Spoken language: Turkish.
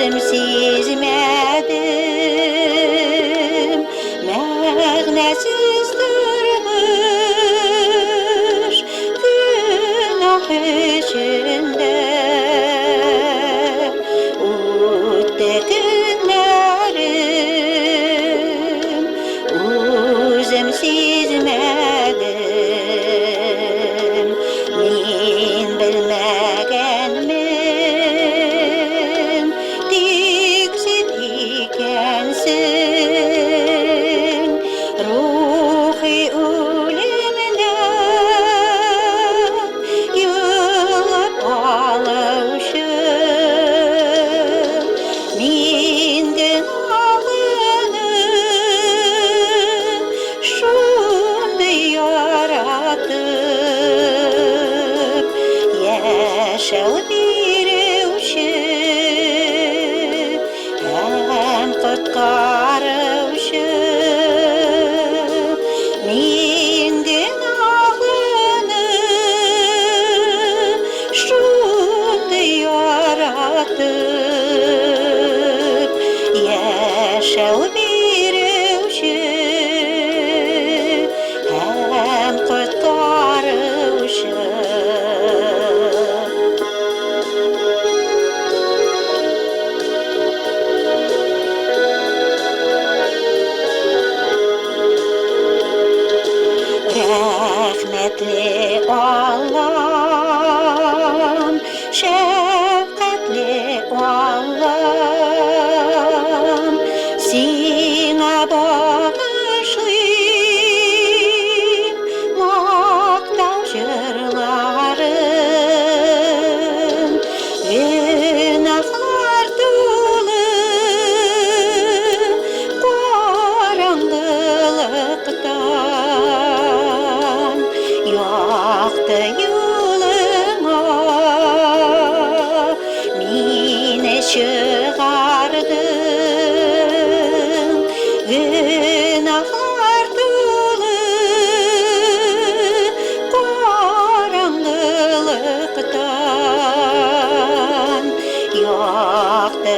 Özüm sizmedim, məğnəsiz durmuş günah içinde. Uttu günlerim, özüm sizmedim, min bilmegenmin diksit ikensin, ruhi ölümden yılıp alışım, min günahını şunday yaratıp yaşav birivşi hem qutqarıvşi, min günahını şunday yaratıp yaşav birivşi hem qutqarıvşi. Rahmetli Allah'ım, şefkatli Allah'ım, sina bağışlayayım maqtav jırlarım, günahlar dolu karanlıktan yaktı yoluma, mine çıkardın günahlar dolu karanlıktan yaktı